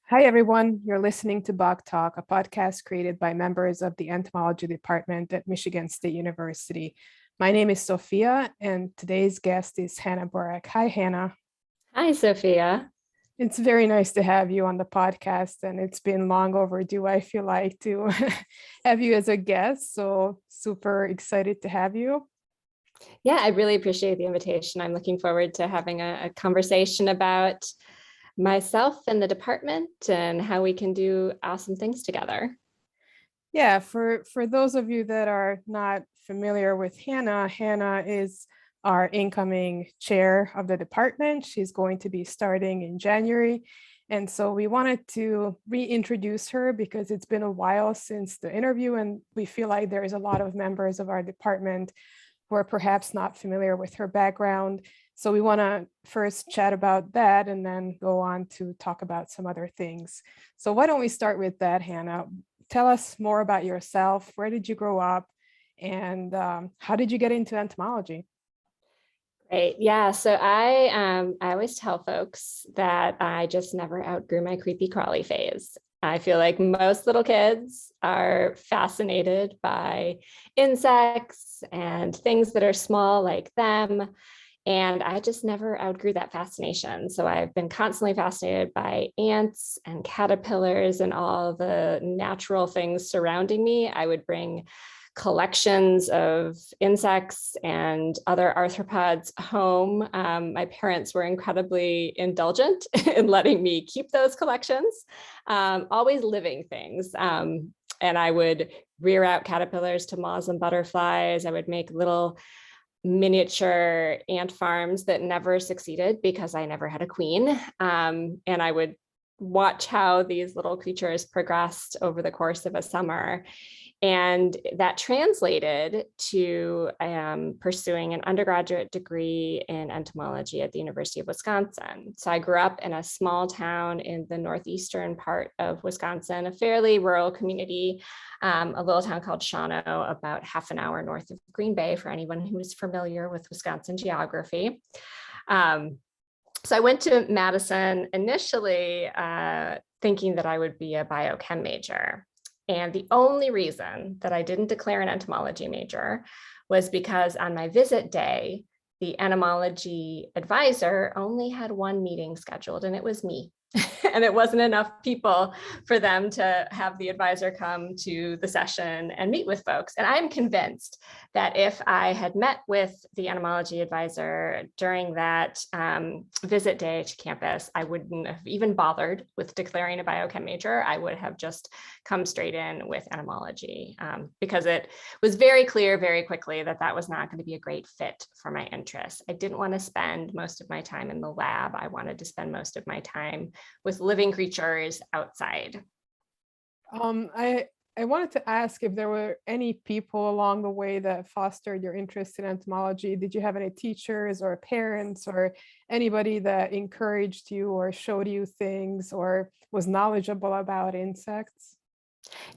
Hi, everyone. You're listening to Bug Talk, a podcast created by members of the Entomology Department at Michigan State University. My name is Sophia, and today's guest is Hannah Burrack. Hi, Hannah. Hi, Sophia. It's very nice to have you on the podcast, and it's been long overdue, I feel like, to have you as a guest. So, super excited to have you. Yeah, I really appreciate the invitation. I'm looking forward to having a conversation about myself and the department and how we can do awesome things together. Yeah, for those of you that are not familiar with Hannah, Hannah is our incoming chair of the department. She's going to be starting in January. And so we wanted to reintroduce her because it's been a while since the interview, and we feel like there is a lot of members of our department who are perhaps not familiar with her background. So we want to first chat about that and then go on to talk about some other things. So why don't we start with that, Hannah? Tell us more about yourself. Where did you grow up? And how did you get into entomology? Great. Yeah. So I always tell folks that I just never outgrew my creepy crawly phase. I feel like most little kids are fascinated by insects and things that are small like them. And I just never outgrew that fascination. So I've been constantly fascinated by ants and caterpillars and all the natural things surrounding me. I would bring collections of insects and other arthropods home. My parents were incredibly indulgent in letting me keep those collections, always living things. And I would rear out caterpillars to moths and butterflies. I would make little miniature ant farms that never succeeded because I never had a queen. And I would watch how these little creatures progressed over the course of a summer. And that translated to pursuing an undergraduate degree in entomology at the University of Wisconsin. So I grew up in a small town in the northeastern part of Wisconsin, a fairly rural community, a little town called Shawano, about half an hour north of Green Bay, for anyone who is familiar with Wisconsin geography. So I went to Madison initially thinking that I would be a biochem major. And the only reason that I didn't declare an entomology major was because on my visit day, the entomology advisor only had one meeting scheduled, and it was me. And it wasn't enough people for them to have the advisor come to the session and meet with folks. And I'm convinced that if I had met with the entomology advisor during that visit day to campus, I wouldn't have even bothered with declaring a biochem major. I would have just come straight in with entomology because it was very clear very quickly that that was not going to be a great fit for my interests. I didn't want to spend most of my time in the lab. I wanted to spend most of my time with living creatures outside. I wanted to ask if there were any people along the way that fostered your interest in entomology. Did you have any teachers or parents or anybody that encouraged you or showed you things or was knowledgeable about insects?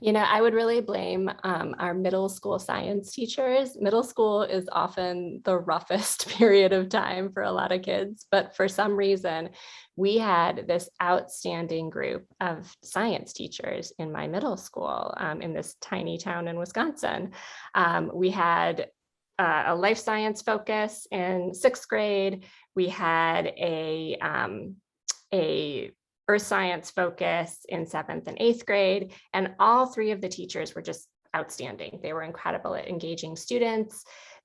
You know, I would really blame our middle school science teachers. Middle school is often the roughest period of time for a lot of kids, but for some reason, we had this outstanding group of science teachers in my middle school in this tiny town in Wisconsin. We had a life science focus in sixth grade. We had a earth science focus in seventh and eighth grade. And all three of the teachers were just outstanding. They were incredible at engaging students.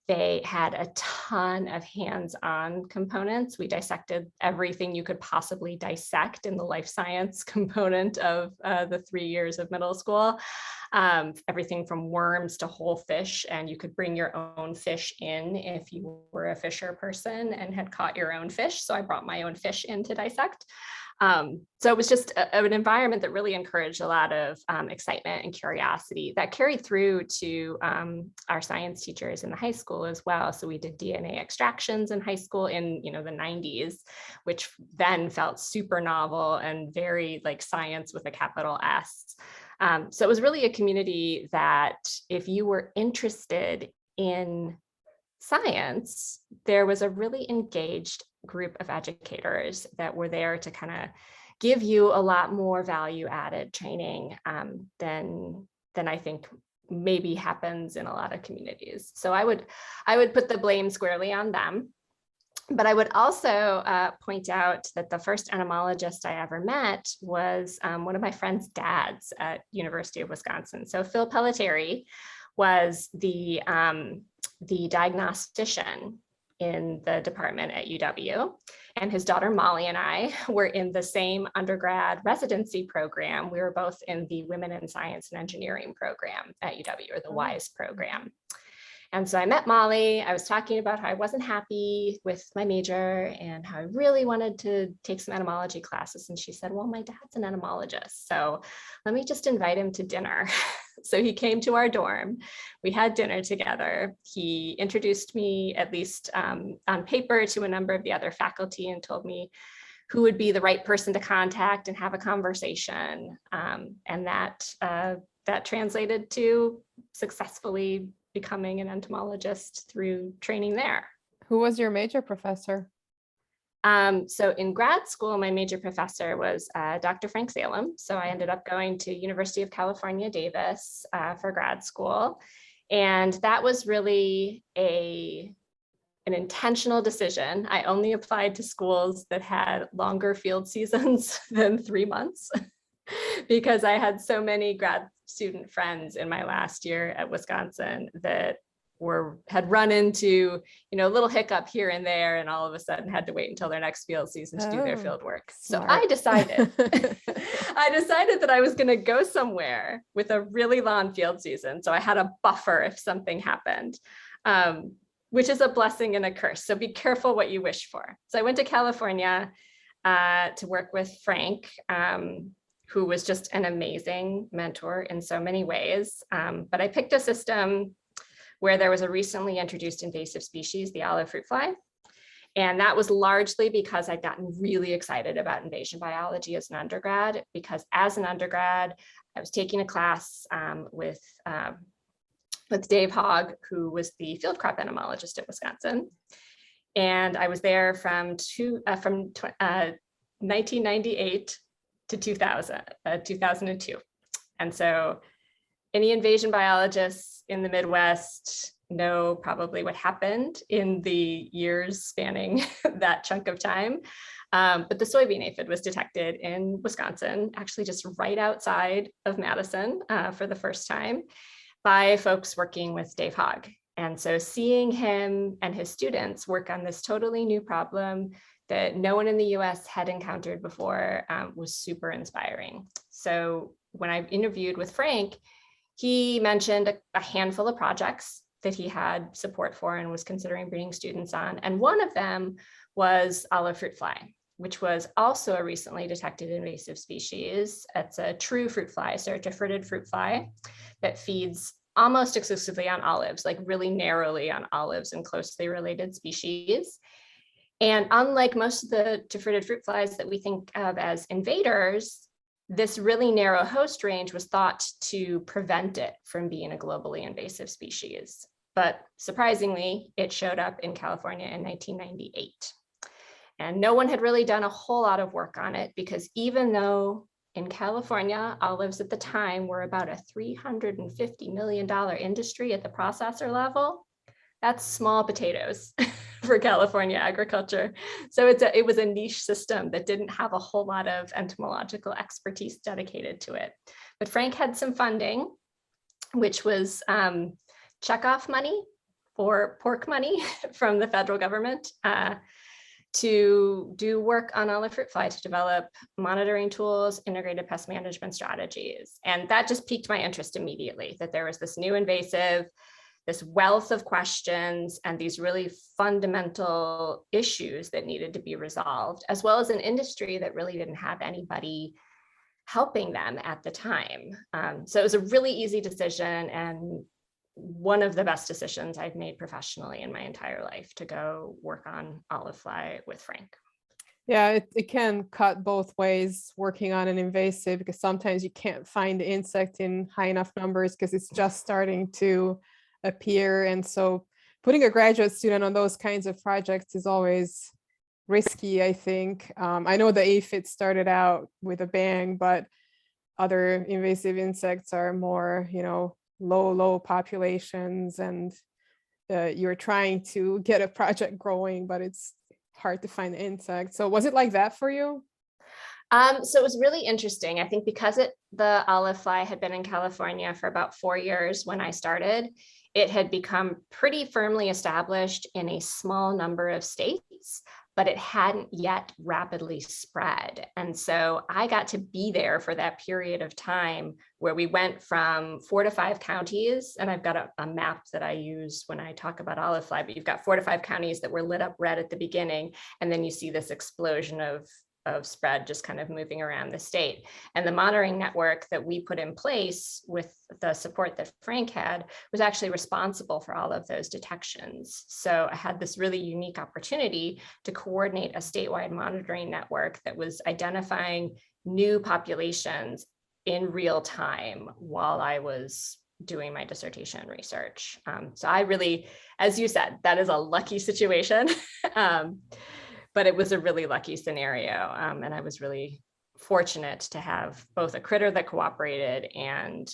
They had a ton of hands-on components. We dissected everything you could possibly dissect in the life science component of the 3 years of middle school. Everything from worms to whole fish, and you could bring your own fish in if you were a fisher person and had caught your own fish. So I brought my own fish in to dissect. So it was just an environment that really encouraged a lot of excitement and curiosity that carried through to our science teachers in the high school as well. So we did DNA extractions in high school in the 90s, which then felt super novel and very like science with a capital S. So it was really a community that if you were interested in science, there was a really engaged group of educators that were there to kind of give you a lot more value added training than I think maybe happens in a lot of communities. So I would put the blame squarely on them. But I would also point out that the first entomologist I ever met was one of my friend's dads at University of Wisconsin. So Phil Pelletieri was the diagnostician in the department at UW. And his daughter Molly and I were in the same undergrad residency program. We were both in the Women in Science and Engineering program at UW, or the WISE program. And so I met Molly. I was talking about how I wasn't happy with my major and how I really wanted to take some entomology classes. And she said, well, my dad's an entomologist, so let me just invite him to dinner. So he came to our dorm. We had dinner together. He introduced me, at least on paper, to a number of the other faculty and told me who would be the right person to contact and have a conversation. And that translated to successfully becoming an entomologist through training there. Who was your major professor? So in grad school, my major professor was Dr. Frank Salem. So I ended up going to University of California, Davis for grad school. And that was really an intentional decision. I only applied to schools that had longer field seasons than 3 months because I had so many grad student friends in my last year at Wisconsin that had run into, a little hiccup here and there, and all of a sudden had to wait until their next field season to do their field work. Smart. So I decided that I was going to go somewhere with a really long field season. So I had a buffer if something happened, which is a blessing and a curse. So be careful what you wish for. So I went to California to work with Frank, who was just an amazing mentor in so many ways. But I picked a system where there was a recently introduced invasive species, the olive fruit fly. And that was largely because I'd gotten really excited about invasion biology as an undergrad, because as an undergrad, I was taking a class with Dave Hogg, who was the field crop entomologist at Wisconsin. And I was there from 1998 to 2002. And so any invasion biologists in the Midwest know probably what happened in the years spanning that chunk of time. But the soybean aphid was detected in Wisconsin, actually just right outside of Madison for the first time by folks working with Dave Hogg. And so seeing him and his students work on this totally new problem that no one in the US had encountered before was super inspiring. So when I interviewed with Frank, he mentioned a handful of projects that he had support for and was considering bringing students on. And one of them was olive fruit fly, which was also a recently detected invasive species. It's a true fruit fly, so a differentiated fruit fly that feeds almost exclusively on olives, like really narrowly on olives and closely related species. And unlike most of the differentiated fruit flies that we think of as invaders, this really narrow host range was thought to prevent it from being a globally invasive species. But surprisingly, it showed up in California in 1998. And no one had really done a whole lot of work on it, because even though in California, olives at the time were about a $350 million industry at the processor level, that's small potatoes for California agriculture. So it was a niche system that didn't have a whole lot of entomological expertise dedicated to it. But Frank had some funding, which was checkoff money or pork money from the federal government to do work on olive fruit fly, to develop monitoring tools, integrated pest management strategies. And that just piqued my interest immediately, that there was this new invasive, this wealth of questions and these really fundamental issues that needed to be resolved, as well as an industry that really didn't have anybody helping them at the time. So it was a really easy decision, and one of the best decisions I've made professionally in my entire life, to go work on olive fly with Frank. Yeah, it can cut both ways working on an invasive, because sometimes you can't find the insect in high enough numbers because it's just starting to appear. And so putting a graduate student on those kinds of projects is always risky, I think. I know the aphid started out with a bang, but other invasive insects are more, low populations, and you're trying to get a project growing, but it's hard to find insects. So was it like that for you? So it was really interesting. I think because the olive fly had been in California for about 4 years when I started, it had become pretty firmly established in a small number of states, but it hadn't yet rapidly spread. And so I got to be there for that period of time where we went from 4 to 5 counties. And I've got a map that I use when I talk about olive fly, but you've got 4 to 5 counties that were lit up red at the beginning. And then you see this explosion of spread just kind of moving around the state. And the monitoring network that we put in place with the support that Frank had was actually responsible for all of those detections. So I had this really unique opportunity to coordinate a statewide monitoring network that was identifying new populations in real time while I was doing my dissertation research. So I really, as you said, that is a lucky situation. But it was a really lucky scenario. And I was really fortunate to have both a critter that cooperated and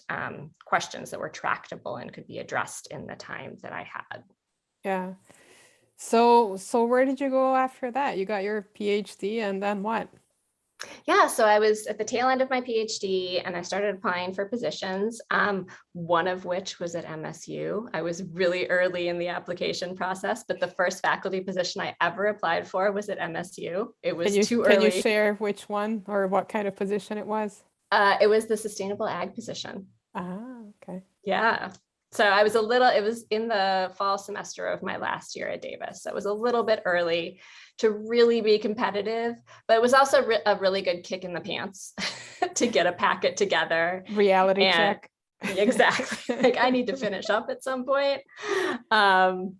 questions that were tractable and could be addressed in the time that I had. Yeah. So where did you go after that? You got your PhD, and then what? Yeah, so I was at the tail end of my PhD and I started applying for positions, one of which was at MSU. I was really early in the application process, but the first faculty position I ever applied for was at MSU. It was too Can you early. share which one or what kind of position it was? It was the sustainable ag position. Ah, okay. Yeah. So I was it was in the fall semester of my last year at Davis. So it was a little bit early to really be competitive, but it was also a really good kick in the pants to get a packet together. Reality check. Exactly. Like I need to finish up at some point. And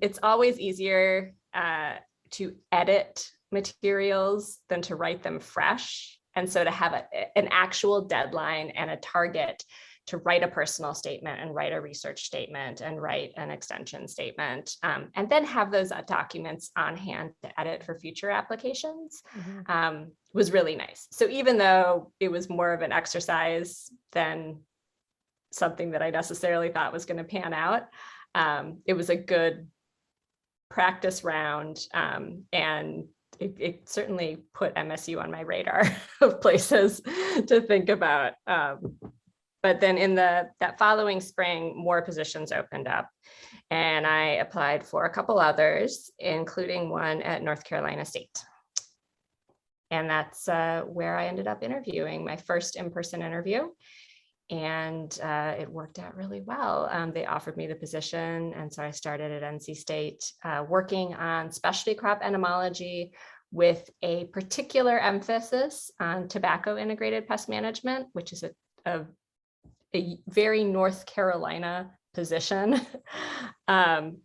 it's always easier to edit materials than to write them fresh. And so to have an actual deadline and a target to write a personal statement and write a research statement and write an extension statement, and then have those documents on hand to edit for future applications, was really nice. So even though it was more of an exercise than something that I necessarily thought was going to pan out, it was a good practice round, and it certainly put MSU on my radar of places to think about. But then in that following spring, more positions opened up and I applied for a couple others, including one at North Carolina State. And that's where I ended up interviewing, my first in-person interview. And it worked out really well. They offered me the position. And so I started at NC State working on specialty crop entomology with a particular emphasis on tobacco integrated pest management, which is a very North Carolina position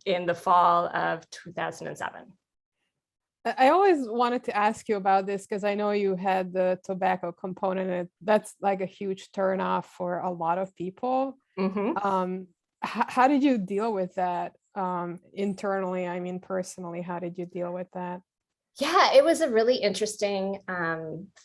in the fall of 2007. I always wanted to ask you about this because I know you had the tobacco component, and that's like a huge turnoff for a lot of people. How did you deal with that internally? I mean, personally, how did you deal with that? Yeah, it was a really interesting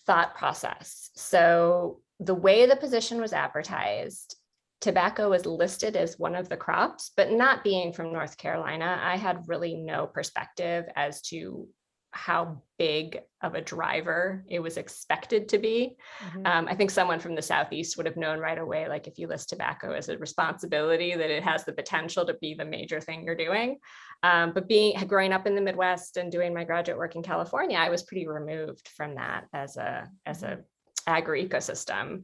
thought process. So the way the position was advertised, tobacco was listed as one of the crops, but not being from North Carolina, I had really no perspective as to how big of a driver it was expected to be. I think someone from the Southeast would have known right away, like if you list tobacco as a responsibility, that it has the potential to be the major thing you're doing. But growing up in the Midwest and doing my graduate work in California, I was pretty removed from that as a agri-ecosystem.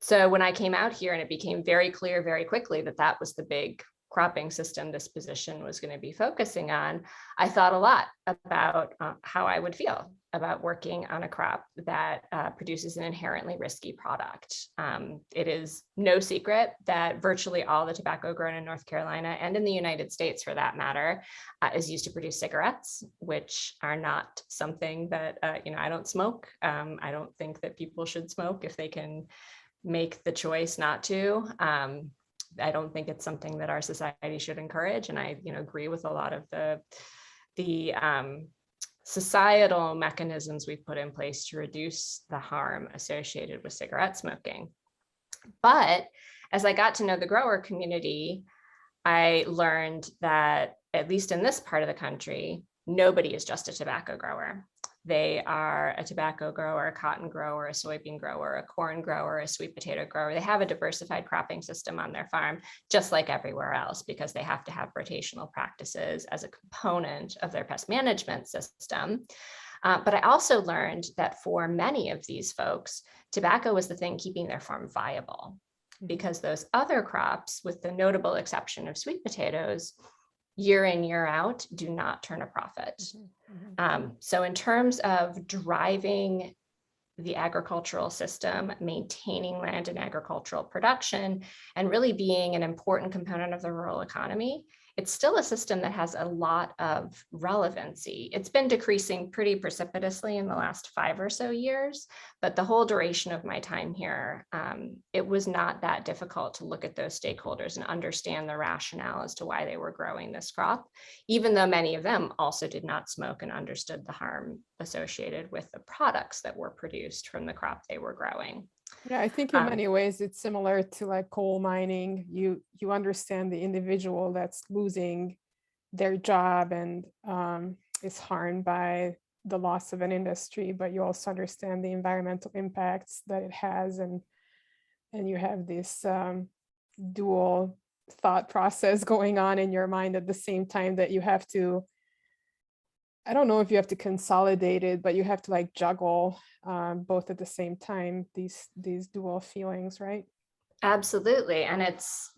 So when I came out here and it became very clear very quickly that that was the big cropping system this position was going to be focusing on, I thought a lot about how I would feel about working on a crop that produces an inherently risky product. It is no secret that virtually all the tobacco grown in North Carolina and in the United States, for that matter, is used to produce cigarettes, which are not something that, I don't smoke. I don't think that people should smoke if they can make the choice not to. I don't think it's something that our society should encourage. And I, agree with a lot of the the societal mechanisms we put in place to reduce the harm associated with cigarette smoking. But as I got to know the grower community, I learned that, at least in this part of the country, nobody is just a tobacco grower. They are a tobacco grower, a cotton grower, a soybean grower, a corn grower, a sweet potato grower. They have a diversified cropping system on their farm, just like everywhere else, because they have to have rotational practices as a component of their pest management system. But I also learned that for many of these folks, tobacco was the thing keeping their farm viable, because those other crops, with the notable exception of sweet potatoes, year in, year out, do not turn a profit. So in terms of driving the agricultural system, maintaining land and agricultural production, and really being an important component of the rural economy, it's still a system that has a lot of relevancy. It's been decreasing pretty precipitously in the last 5 or so years, but the whole duration of my time here, it was not that difficult to look at those stakeholders and understand the rationale as to why they were growing this crop, even though many of them also did not smoke and understood the harm associated with the products that were produced from the crop they were growing. Yeah, I think in many ways it's similar to like coal mining. You understand the individual that's losing their job and is harmed by the loss of an industry, but you also understand the environmental impacts that it has, and you have this dual thought process going on in your mind at the same time that you have to, I don't know if you have to consolidate it, but you have to like juggle both at the same time, these dual feelings, right? Absolutely. And it's,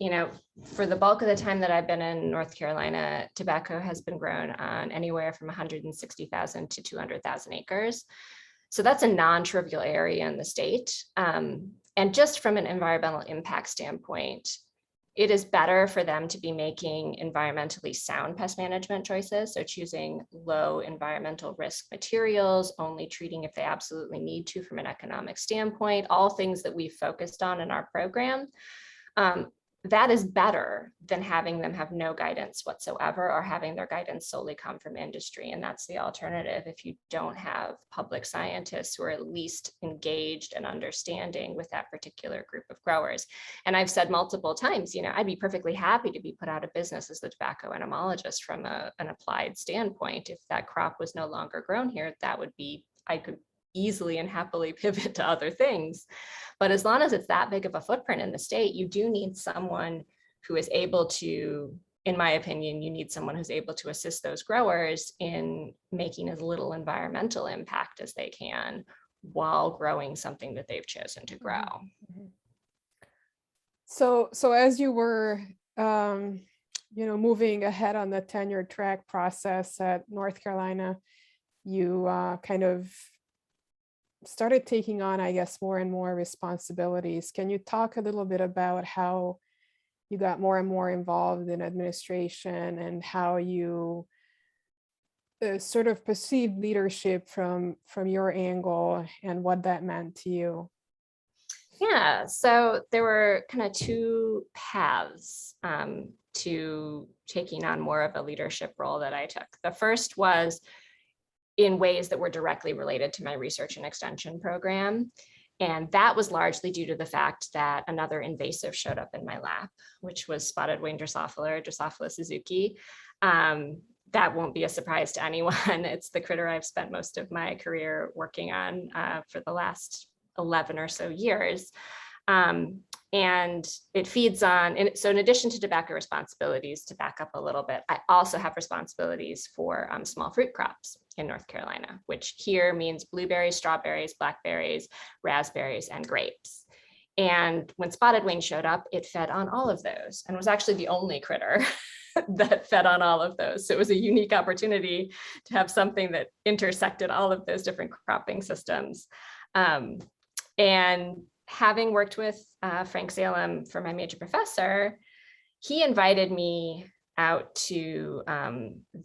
for the bulk of the time that I've been in North Carolina, tobacco has been grown on anywhere from 160,000 to 200,000 acres. So that's a non-trivial area in the state. And just from an environmental impact standpoint, it is better for them to be making environmentally sound pest management choices. So choosing low environmental risk materials, only treating if they absolutely need to from an economic standpoint, all things that we've focused on in our program. That is better than having them have no guidance whatsoever, or having their guidance solely come from industry. And that's the alternative if you don't have public scientists who are at least engaged and understanding with that particular group of growers. And I've said multiple times, I'd be perfectly happy to be put out of business as the tobacco entomologist from an applied standpoint. If that crop was no longer grown here, I could easily and happily pivot to other things. But as long as it's that big of a footprint in the state, you do need someone who is able to, in my opinion, you need someone who's able to assist those growers in making as little environmental impact as they can while growing something that they've chosen to grow. So as you were, moving ahead on the tenure track process at North Carolina, you kind of started taking on, I guess, more and more responsibilities. Can you talk a little bit about how you got more and more involved in administration and how you sort of perceived leadership from your angle and what that meant to you? Yeah, so there were kind of two paths to taking on more of a leadership role that I took. The first was in ways that were directly related to my research and extension program. And that was largely due to the fact that another invasive showed up in my lap, which was spotted wing Drosophila, Drosophila suzuki. That won't be a surprise to anyone. It's the critter I've spent most of my career working on for the last 11 or so years. And it feeds on, and so in addition to tobacco responsibilities, to back up a little bit, I also have responsibilities for small fruit crops in North Carolina, which here means blueberries, strawberries, blackberries, raspberries, and grapes. And when spotted wing showed up, it fed on all of those and was actually the only critter that fed on all of those. So it was a unique opportunity to have something that intersected all of those different cropping systems. And having worked with Frank Salem for my major professor, he invited me out to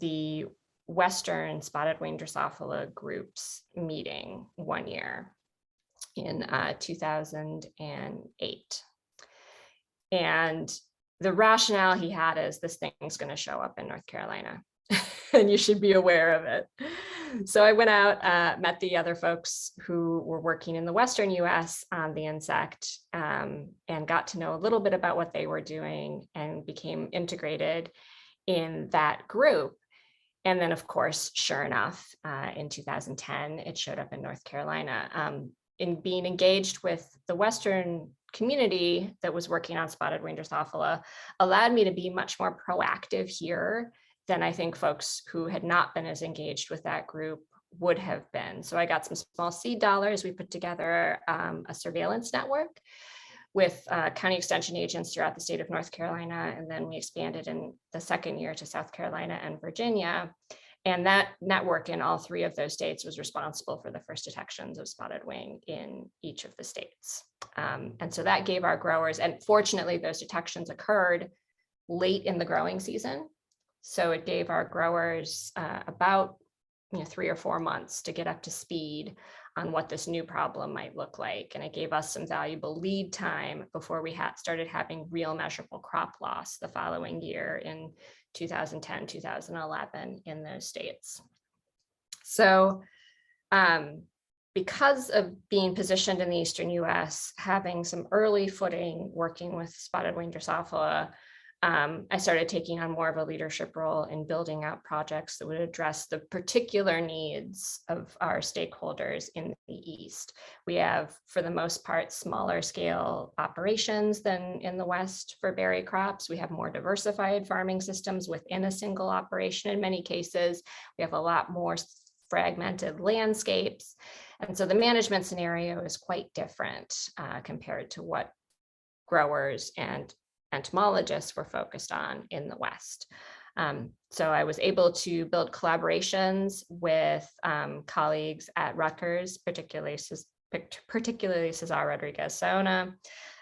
the Western Spotted Wing Drosophila Group's meeting one year in 2008. And the rationale he had is this thing's going to show up in North Carolina. and you should be aware of it. So I went out, met the other folks who were working in the Western US on the insect, and got to know a little bit about what they were doing and became integrated in that group. And then, of course, sure enough, in 2010, it showed up in North Carolina. In being engaged with the Western community that was working on spotted winged Drosophila allowed me to be much more proactive here than I think folks who had not been as engaged with that group would have been. So I got some small seed dollars. We put together a surveillance network with county extension agents throughout the state of North Carolina. And then we expanded in the second year to South Carolina and Virginia. And that network in all three of those states was responsible for the first detections of spotted wing in each of the states. And so that gave our growers, and fortunately those detections occurred late in the growing season. So it gave our growers about 3 or 4 months to get up to speed on what this new problem might look like. And it gave us some valuable lead time before we started having real measurable crop loss the following year in 2010, 2011 in those states. So because of being positioned in the Eastern US, having some early footing working with spotted winged Drosophila, I started taking on more of a leadership role in building out projects that would address the particular needs of our stakeholders in the East. We have, for the most part, smaller scale operations than in the West for berry crops. We have more diversified farming systems within a single operation in many cases. We have a lot more fragmented landscapes. And so the management scenario is quite different compared to what growers and entomologists were focused on in the West. So I was able to build collaborations with colleagues at Rutgers, particularly Cesar Rodriguez Saona,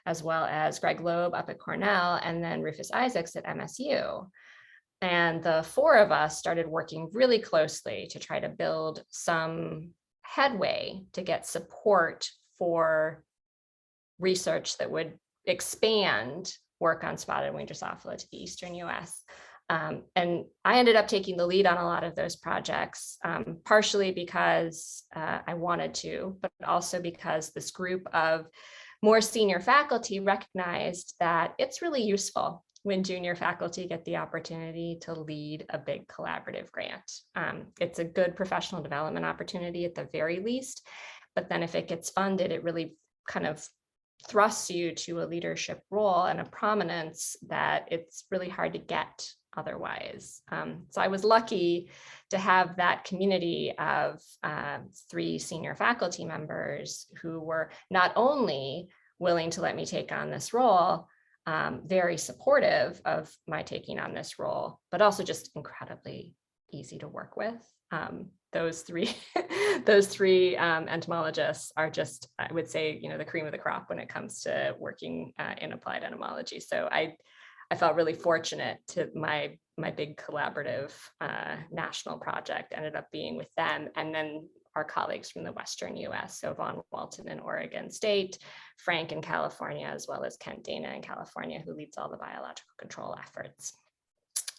as well as Greg Loeb up at Cornell, and then Rufus Isaacs at MSU. And the four of us started working really closely to try to build some headway to get support for research that would expand work on spotted winged Drosophila to the Eastern US. And I ended up taking the lead on a lot of those projects, partially because I wanted to, but also because this group of more senior faculty recognized that it's really useful when junior faculty get the opportunity to lead a big collaborative grant. It's a good professional development opportunity at the very least, but then if it gets funded, it really kind of thrusts you to a leadership role and a prominence that it's really hard to get otherwise. So I was lucky to have that community of 3 senior faculty members who were not only willing to let me take on this role, very supportive of my taking on this role, but also just incredibly easy to work with. Those three entomologists are just, I would say, the cream of the crop when it comes to working in applied entomology. So I felt really fortunate to my big collaborative national project ended up being with them, and then our colleagues from the Western US, so Vaughn Walton in Oregon State, Frank in California, as well as Kent Dana in California, who leads all the biological control efforts.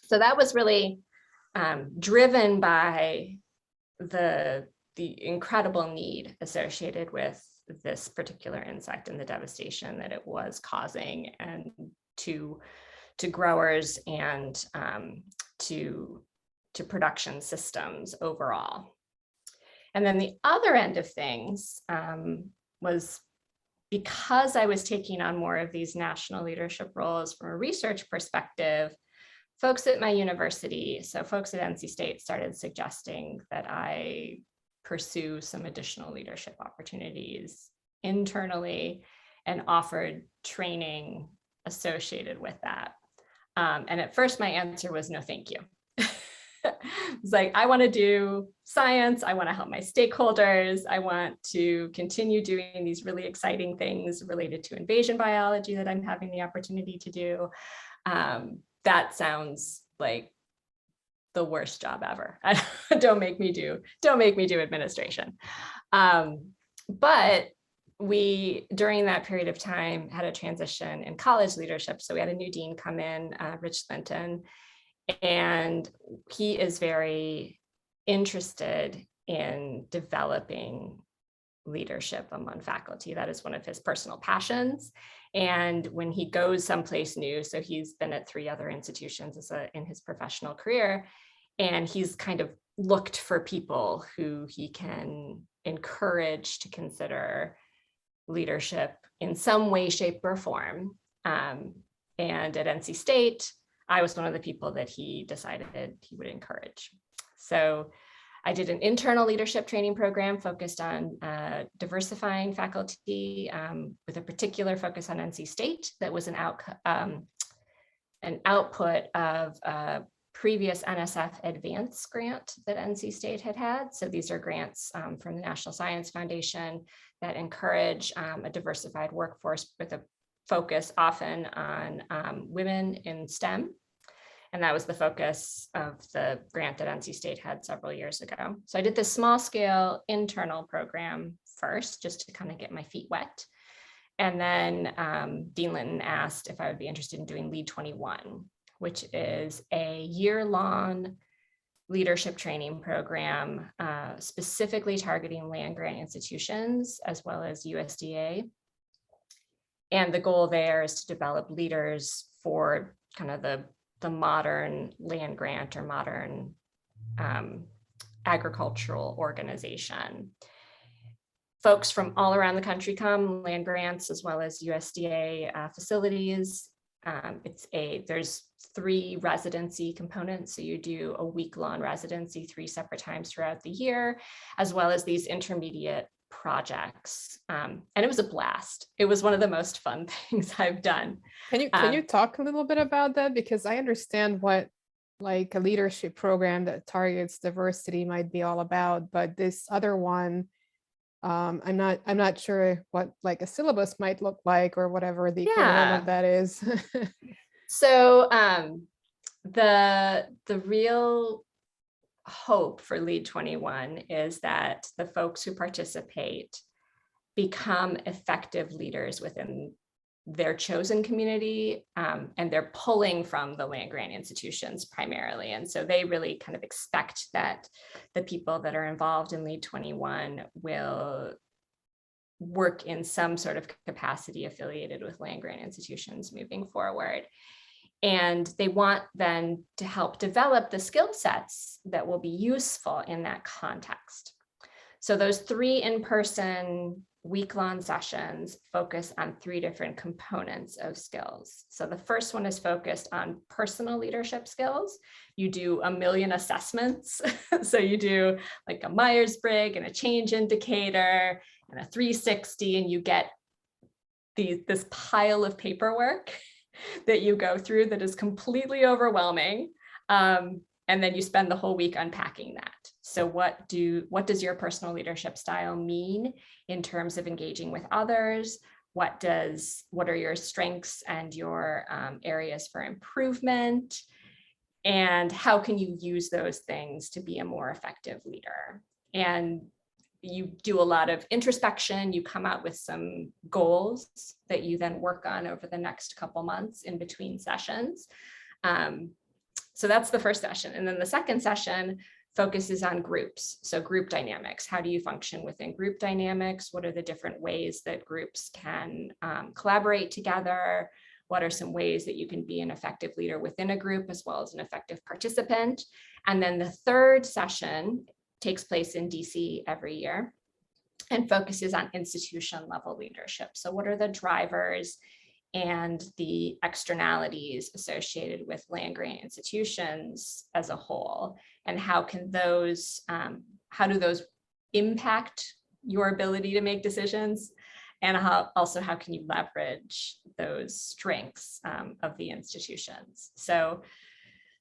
So that was really driven by the incredible need associated with this particular insect and the devastation that it was causing, and to growers and to production systems overall. And then the other end of things was, because I was taking on more of these national leadership roles from a research perspective, folks at my university, so folks at NC State, started suggesting that I pursue some additional leadership opportunities internally and offered training associated with that. And at first my answer was no, thank you. It's like, I want to do science. I want to help my stakeholders. I want to continue doing these really exciting things related to invasion biology that I'm having the opportunity to do. That sounds like the worst job ever. Don't make me do administration. But we, during that period of time, had a transition in college leadership. So we had a new dean come in, Rich Linton, And he is very interested in developing leadership among faculty. That is one of his personal passions. And when he goes someplace new, so he's been at 3 other institutions in his professional career, and he's kind of looked for people who he can encourage to consider leadership in some way, shape, or form. And at NC State, I was one of the people that he decided he would encourage. So I did an internal leadership training program focused on diversifying faculty with a particular focus on NC State. That was an output of a previous NSF Advance grant that NC State had. So these are grants from the National Science Foundation that encourage a diversified workforce with a focus often on women in STEM. And that was the focus of the grant that NC State had several years ago. So I did this small scale internal program first, just to kind of get my feet wet. And then Dean Linton asked if I would be interested in doing Lead 21, which is a year-long leadership training program specifically targeting land grant institutions as well as USDA. And the goal there is to develop leaders for kind of the modern land grant or modern agricultural organization. Folks from all around the country come, land grants as well as USDA facilities. There's 3 residency components. So you do a week-long residency 3 separate times throughout the year, as well as these intermediate projects. And it was a blast. It was one of the most fun things I've done. Can you talk a little bit about that? Because I understand what like a leadership program that targets diversity might be all about, but this other one, I'm not sure what like a syllabus might look like or whatever the equivalent of that is. So the real hope for Lead 21 is that the folks who participate become effective leaders within their chosen community, and they're pulling from the land grant institutions primarily. And so they really kind of expect that the people that are involved in Lead 21 will work in some sort of capacity affiliated with land grant institutions moving forward. And they want then to help develop the skill sets that will be useful in that context. So those 3 in-person week-long sessions focus on 3 different components of skills. So the first one is focused on personal leadership skills. You do a million assessments. So you do like a Myers-Briggs and a change indicator and a 360, and you get this pile of paperwork that you go through that is completely overwhelming. And then you spend the whole week unpacking that. So what does your personal leadership style mean in terms of engaging with others? What are your strengths and your areas for improvement? And how can you use those things to be a more effective leader? And you do a lot of introspection. You come out with some goals that you then work on over the next couple months in between sessions. So that's the first session. And then the second session focuses on groups. So group dynamics. How do you function within group dynamics? What are the different ways that groups can collaborate together? What are some ways that you can be an effective leader within a group as well as an effective participant? And then the third session takes place in DC every year and focuses on institution level leadership. So what are the drivers and the externalities associated with land grant institutions as a whole? And how do those impact your ability to make decisions? And how can you leverage those strengths of the institutions? So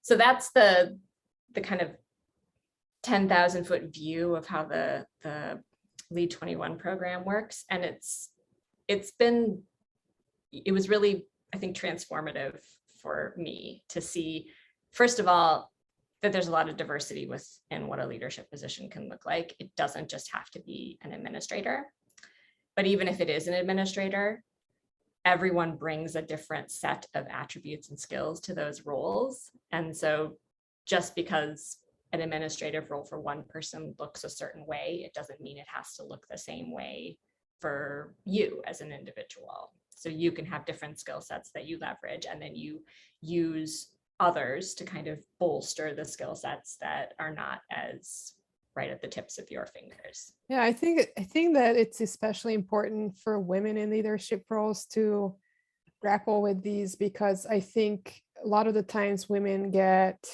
that's the kind of 10,000 foot view of how the Lead 21 program works. And it was really, I think, transformative for me to see, first of all, that there's a lot of diversity within what a leadership position can look like. It doesn't just have to be an administrator, but even if it is an administrator, everyone brings a different set of attributes and skills to those roles. And so just because an administrative role for one person looks a certain way, it doesn't mean it has to look the same way for you as an individual. So you can have different skill sets that you leverage, and then you use others to kind of bolster the skill sets that are not as right at the tips of your fingers. Yeah, I think that it's especially important for women in leadership roles to grapple with these, because I think a lot of the times women get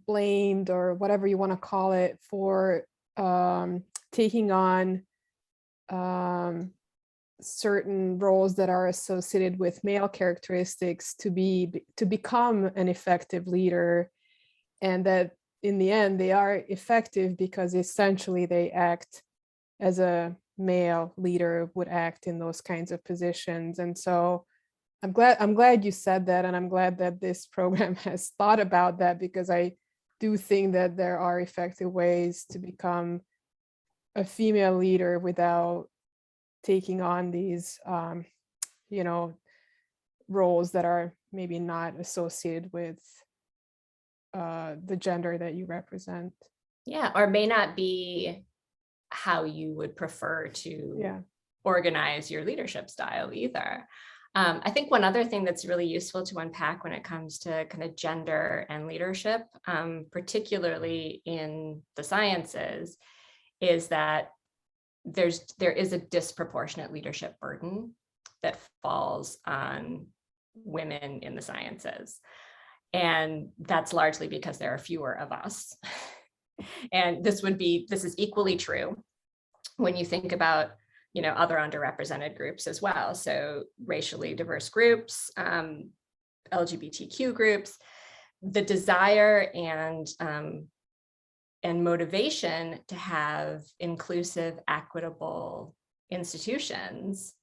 blamed, or whatever you want to call it, for taking on certain roles that are associated with male characteristics to become an effective leader, and that in the end they are effective because essentially they act as a male leader would act in those kinds of positions. And so I'm glad you said that, and I'm glad that this program has thought about that, because I do think that there are effective ways to become a female leader without taking on these roles that are maybe not associated with the gender that you represent. Yeah, or may not be how you would prefer to organize your leadership style either. I think one other thing that's really useful to unpack when it comes to kind of gender and leadership, particularly in the sciences, is that there is a disproportionate leadership burden that falls on women in the sciences. And that's largely because there are fewer of us. And this is equally true when you think about, other underrepresented groups as well. So racially diverse groups, LGBTQ groups, the desire and motivation to have inclusive, equitable institutions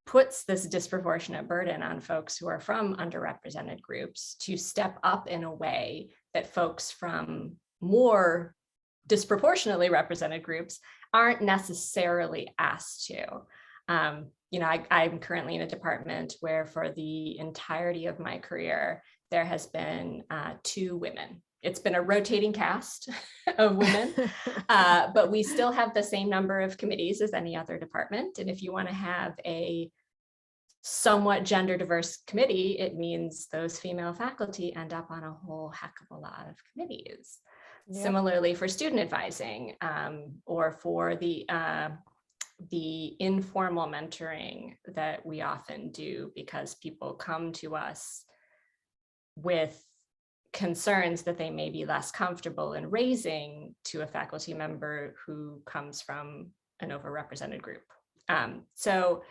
puts this disproportionate burden on folks who are from underrepresented groups to step up in a way that folks from more disproportionately represented groups aren't necessarily asked to. I'm currently in a department where for the entirety of my career, there has been 2 women. It's been a rotating cast of women, but we still have the same number of committees as any other department. And if you want to have a somewhat gender diverse committee, it means those female faculty end up on a whole heck of a lot of committees. Yep. Similarly for student advising, or for the informal mentoring that we often do, because people come to us with concerns that they may be less comfortable in raising to a faculty member who comes from an overrepresented group. So,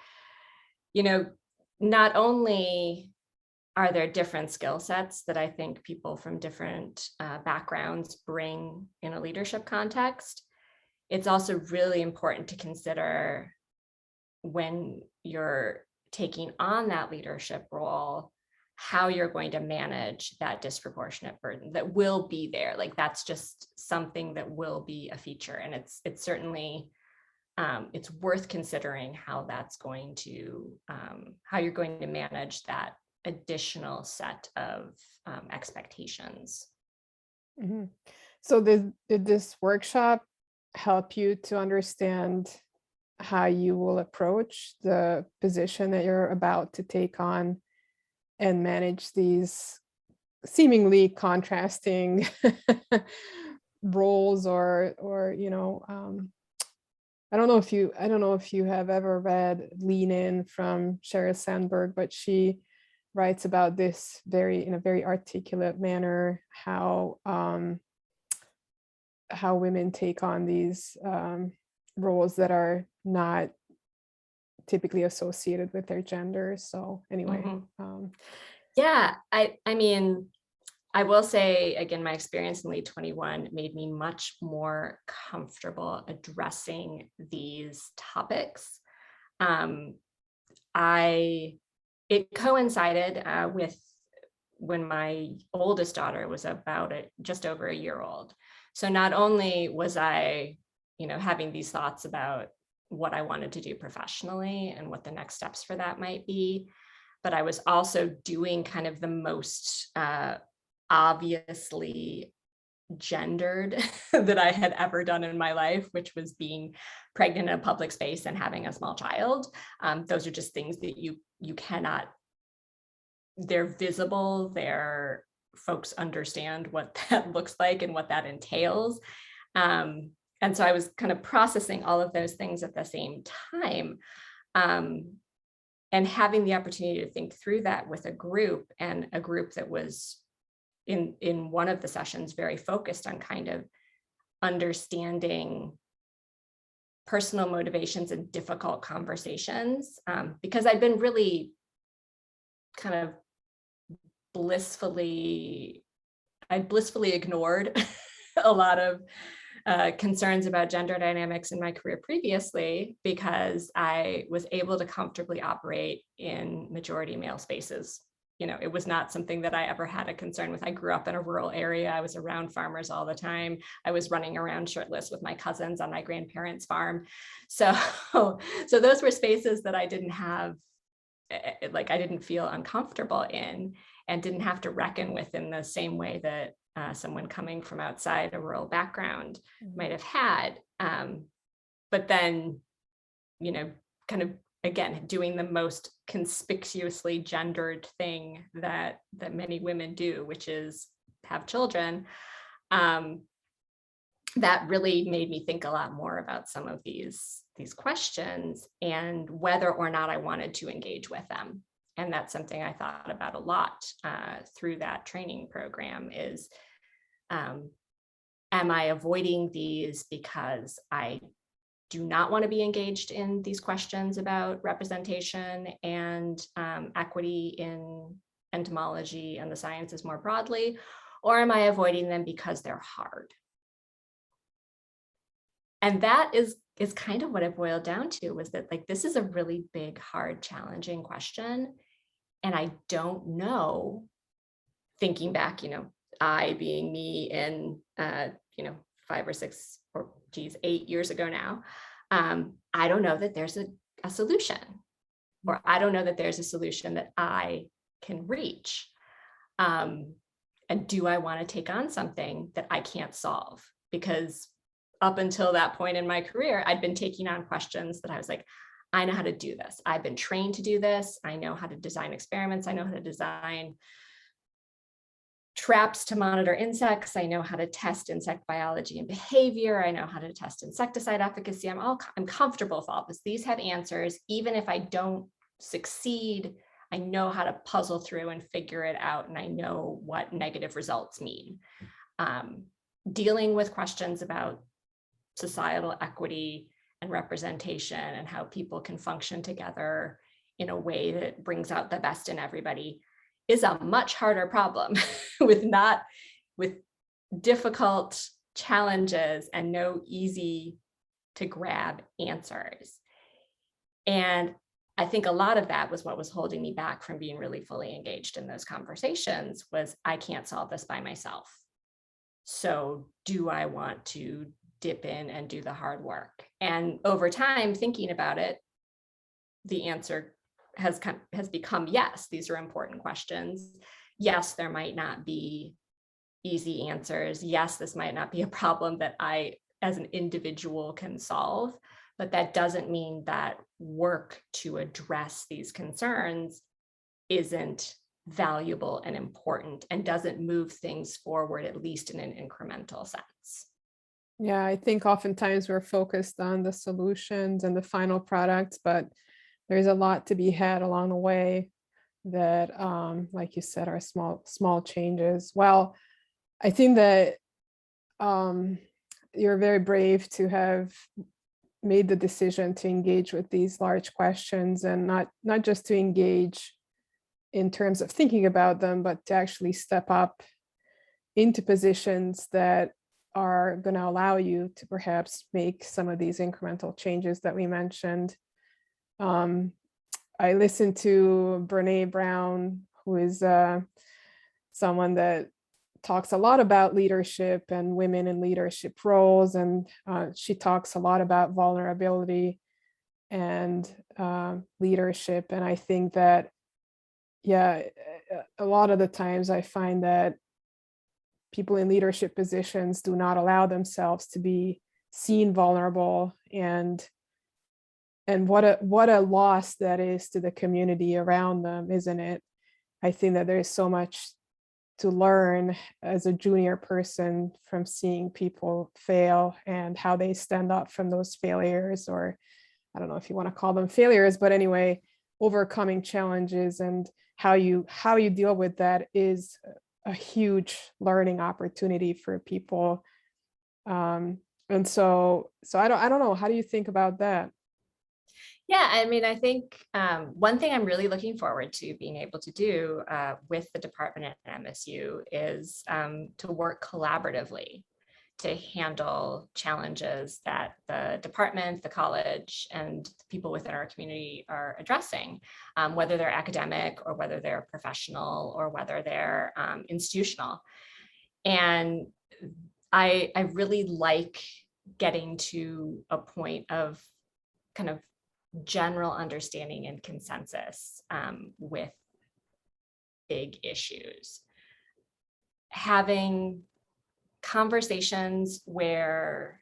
not only are there different skill sets that I think people from different backgrounds bring in a leadership context, it's also really important to consider when you're taking on that leadership role, how you're going to manage that disproportionate burden that will be there. Like, that's just something that will be a feature. And it's certainly, it's worth considering how that's going to, how you're going to manage that additional set of expectations. Mm-hmm. So did this workshop help you to understand how you will approach the position that you're about to take on and manage these seemingly contrasting roles, or I don't know if you have ever read Lean In from Sheryl Sandberg, but she writes about this in a very articulate manner, how women take on these roles that are not typically associated with their gender. So anyway. Mm-hmm. Yeah, I mean, I will say, again, my experience in Lead 21 made me much more comfortable addressing these topics. It coincided with when my oldest daughter was just over a year old. So not only was I, having these thoughts about what I wanted to do professionally and what the next steps for that might be. But I was also doing kind of the most obviously gendered that I had ever done in my life, which was being pregnant in a public space and having a small child. Those are just things that you cannot, they're visible, folks understand what that looks like and what that entails. And so I was kind of processing all of those things at the same time. And having the opportunity to think through that with a group, and a group that was in one of the sessions very focused on kind of understanding personal motivations and difficult conversations, because I'd been really kind of blissfully ignored a lot of concerns about gender dynamics in my career previously, because I was able to comfortably operate in majority male spaces. You know, it was not something that I ever had a concern with. I grew up in a rural area. I was around farmers all the time. I was running around shirtless with my cousins on my grandparents' farm. So those were spaces that I didn't have, like, I didn't feel uncomfortable in, and didn't have to reckon with in the same way that someone coming from outside a rural background might have had. But then, you know, kind of, again, doing the most conspicuously gendered thing that many women do, which is have children, that really made me think a lot more about some of these questions and whether or not I wanted to engage with them. And that's something I thought about a lot through that training program is, am I avoiding these because I do not want to be engaged in these questions about representation and equity in entomology and the sciences more broadly, or am I avoiding them because they're hard? And that is kind of what it boiled down to, was that, like, this is a really big, hard, challenging question. And I don't know, thinking back, you know, I being me in, 5 or 6 or 8 years ago now, I don't know that there's a solution, or I don't know that there's a solution that I can reach. And do I want to take on something that I can't solve? Because up until that point in my career, I'd been taking on questions that I was like, I know how to do this. I've been trained to do this. I know how to design experiments. I know how to design traps to monitor insects. I know how to test insect biology and behavior. I know how to test insecticide efficacy. I'm comfortable with all this. These have answers. Even if I don't succeed, I know how to puzzle through and figure it out. And I know what negative results mean. Dealing with questions about societal equity and representation and how people can function together in a way that brings out the best in everybody is a much harder problem with difficult challenges and no easy to grab answers. And I think a lot of that was what was holding me back from being really fully engaged in those conversations, was I can't solve this by myself. So do I want to dip in and do the hard work? And over time, thinking about it, the answer has become yes, these are important questions. Yes, there might not be easy answers. Yes, this might not be a problem that I as an individual can solve, but that doesn't mean that work to address these concerns isn't valuable and important and doesn't move things forward, at least in an incremental sense. Yeah, I think oftentimes we're focused on the solutions and the final products, but there's a lot to be had along the way that, like you said, are small changes. Well, I think that you're very brave to have made the decision to engage with these large questions, and not just to engage in terms of thinking about them, but to actually step up into positions that are going to allow you to perhaps make some of these incremental changes that we mentioned. I listened to Brene Brown, who is someone that talks a lot about leadership and women in leadership roles. And she talks a lot about vulnerability. and leadership. And I think that, yeah, a lot of the times I find that people in leadership positions do not allow themselves to be seen vulnerable, and what a loss that is to the community around them, isn't it? I think that there's so much to learn as a junior person from seeing people fail and how they stand up from those failures, or I don't know if you want to call them failures, but anyway, overcoming challenges and how you deal with that is a huge learning opportunity for people. And so I don't know. How do you think about that? Yeah, I mean, I think one thing I'm really looking forward to being able to do with the department at MSU is to work collaboratively to handle challenges that the department, the college, and the people within our community are addressing, whether they're academic or whether they're professional or whether they're institutional. And I really like getting to a point of kind of general understanding and consensus with big issues. Having conversations where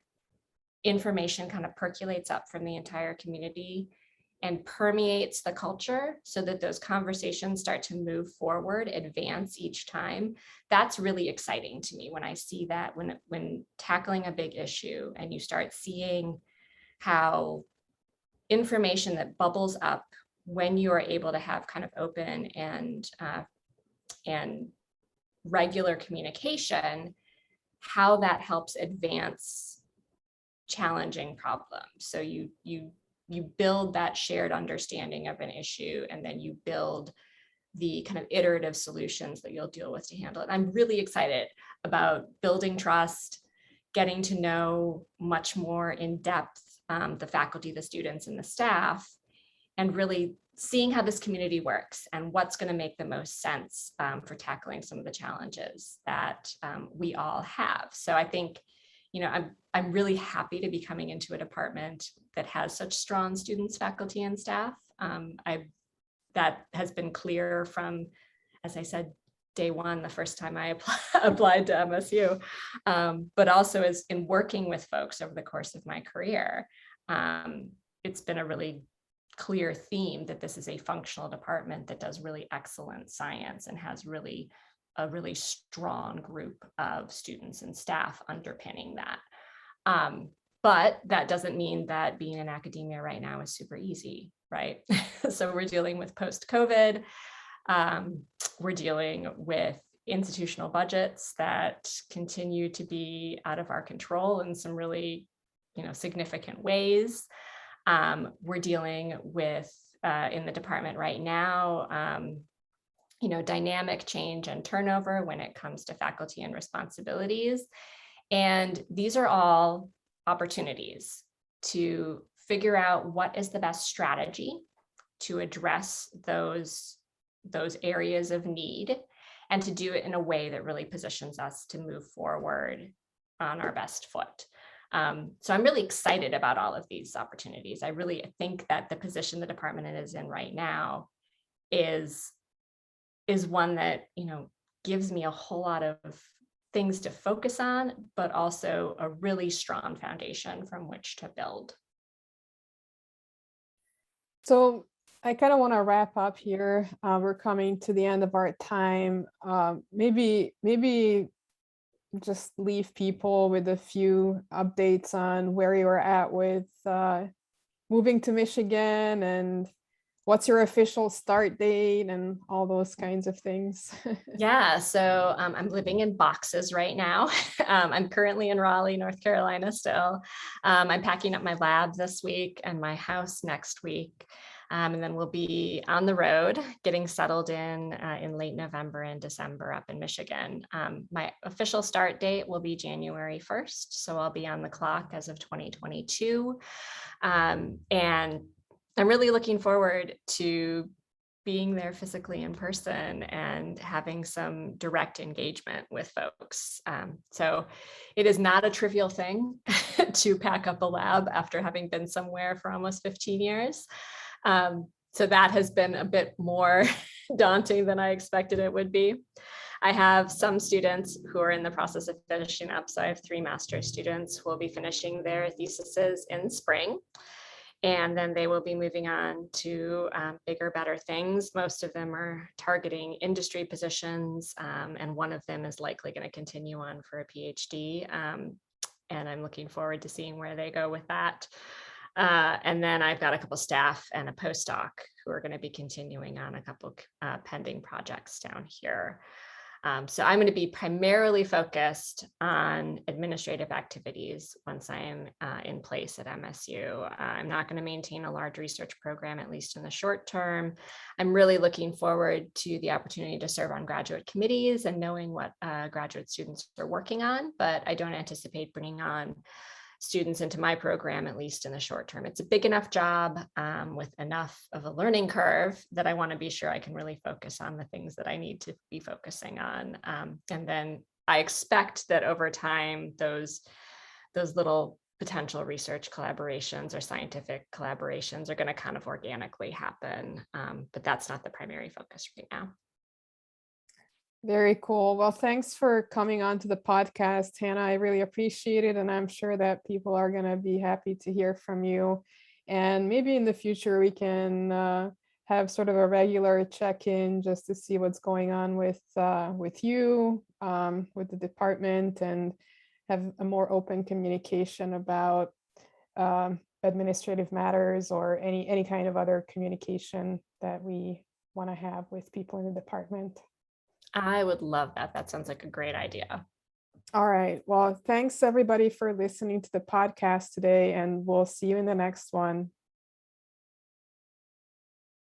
information kind of percolates up from the entire community and permeates the culture so that those conversations start to move forward, advance each time. That's really exciting to me when I see that, when tackling a big issue and you start seeing how information that bubbles up when you are able to have kind of open and regular communication, how that helps advance challenging problems. So you build that shared understanding of an issue, and then you build the kind of iterative solutions that you'll deal with to handle it. I'm really excited about building trust, getting to know much more in depth the faculty, the students, and the staff, and really seeing how this community works and what's going to make the most sense for tackling some of the challenges that we all have. So I think, I'm really happy to be coming into a department that has such strong students, faculty, and staff. That has been clear from, as I said, day one, the first time I applied to MSU, but also as in working with folks over the course of my career. It's been a really clear theme that this is a functional department that does really excellent science and has a really strong group of students and staff underpinning that. But that doesn't mean that being in academia right now is super easy, right? So we're dealing with post-COVID. We're dealing with institutional budgets that continue to be out of our control in some really, significant ways. We're dealing with, in the department right now, dynamic change and turnover when it comes to faculty and responsibilities. And these are all opportunities to figure out what is the best strategy to address those areas of need, and to do it in a way that really positions us to move forward on our best foot. So I'm really excited about all of these opportunities. I really think that the position the department is in right now is one that, gives me a whole lot of things to focus on, but also a really strong foundation from which to build. So I kind of want to wrap up here. We're coming to the end of our time. Maybe just leave people with a few updates on where you're at with moving to Michigan, and what's your official start date and all those kinds of things. Yeah, so I'm living in boxes right now. I'm currently in Raleigh, North Carolina still. I'm packing up my lab this week and my house next week. And then we'll be on the road getting settled in late November and December up in Michigan. My official start date will be January 1st. So I'll be on the clock as of 2022. And I'm really looking forward to being there physically in person and having some direct engagement with folks. So it is not a trivial thing to pack up a lab after having been somewhere for almost 15 years. So that has been a bit more daunting than I expected it would be. I have some students who are in the process of finishing up. So I have 3 master's students who will be finishing their theses in spring. And then they will be moving on to bigger, better things. Most of them are targeting industry positions, and one of them is likely going to continue on for a PhD. And I'm looking forward to seeing where they go with that. And then I've got a couple staff and a postdoc who are going to be continuing on a couple pending projects down here. So I'm going to be primarily focused on administrative activities once I'm in place at MSU. I'm not going to maintain a large research program, at least in the short term. I'm really looking forward to the opportunity to serve on graduate committees and knowing what graduate students are working on, but I don't anticipate bringing on students into my program, at least in the short term. It's a big enough job with enough of a learning curve that I want to be sure I can really focus on the things that I need to be focusing on. And then I expect that over time, those little potential research collaborations or scientific collaborations are going to kind of organically happen. But that's not the primary focus right now. Very cool. Well, thanks for coming on to the podcast, Hannah. I really appreciate it. And I'm sure that people are going to be happy to hear from you. And maybe in the future, we can have sort of a regular check-in just to see what's going on with you, with the department, and have a more open communication about administrative matters or any kind of other communication that we want to have with people in the department. I would love that. That sounds like a great idea. All right. Well, thanks everybody for listening to the podcast today, and we'll see you in the next one.